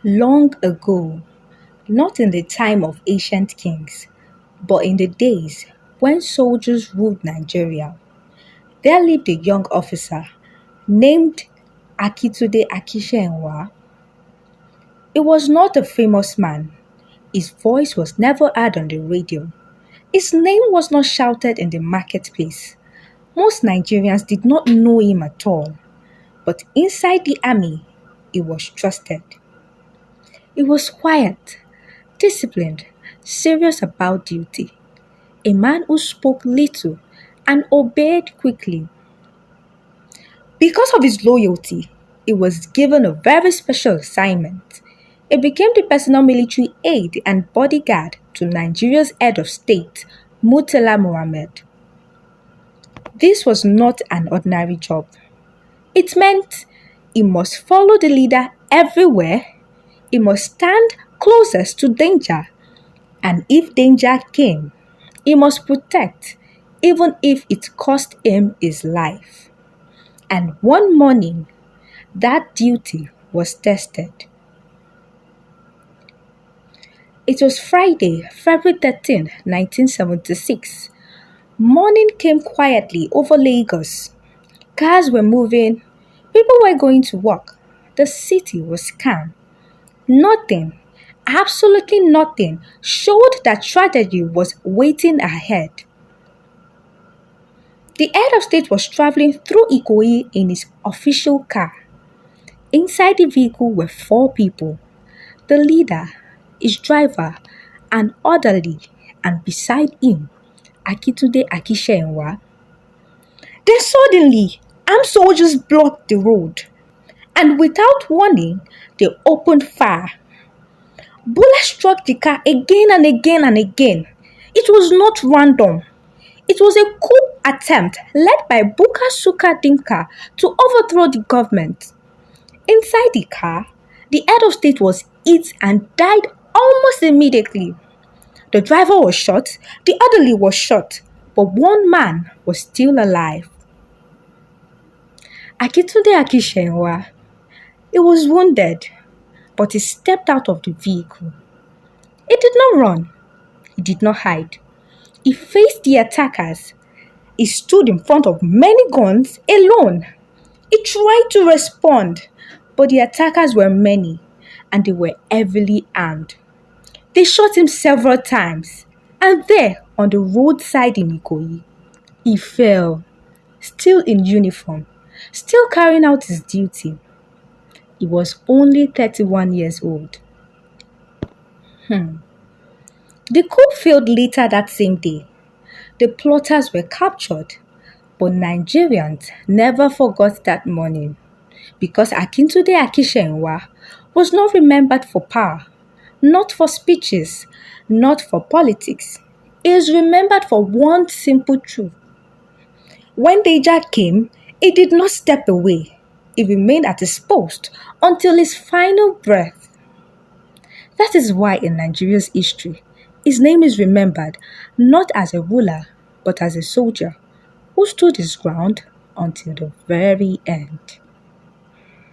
Long ago, not in the time of ancient kings, but in the days when soldiers ruled Nigeria, there lived a young officer named Akintunde Akinsenwa. He was not a famous man. His voice was never heard on the radio. His name was not shouted in the marketplace. Most Nigerians did not know him at all, but inside the army, he was trusted. He was quiet, disciplined, serious about duty. A man who spoke little and obeyed quickly. Because of his loyalty, he was given a very special assignment. He became the personal military aide and bodyguard to Nigeria's head of state, Murtala Muhammed. This was not an ordinary job. It meant he must follow the leader everywhere, he must stand closest to danger, and if danger came, he must protect, even if it cost him his life. And one morning, that duty was tested. It was Friday, February 13, 1976. Morning came quietly over Lagos. Cars were moving, people were going to work. The city was calm. Nothing, absolutely nothing, showed that tragedy was waiting ahead. The head of state was traveling through Ikoyi in his official car. Inside the vehicle were four people: the leader, his driver, an orderly, and beside him, Akintunde Akinsenwa. Then suddenly, armed soldiers blocked the road, and without warning, they opened fire. Bullets struck the car again and again and again. It was not random. It was a coup attempt led by Buka Suka Dimka to overthrow the government. Inside the car, the head of state was hit and died almost immediately. The driver was shot, the orderly was shot, but one man was still alive. Akintunde Akinsenwa, he was wounded, but he stepped out of the vehicle. He did not run. He did not hide. He faced the attackers. He stood in front of many guns alone. He tried to respond, but the attackers were many and they were heavily armed. They shot him several times, and there on the roadside in Ikoyi, he fell, still in uniform, still carrying out his duty. He was only 31 years old. The coup failed later that same day. The plotters were captured, but Nigerians never forgot that morning because Akintunde Akinsenwa was not remembered for power, not for speeches, not for politics. He is remembered for one simple truth. When danger came, he did not step away. He remained at his post until his final breath. That is why in Nigeria's history, his name is remembered not as a ruler, but as a soldier who stood his ground until the very end.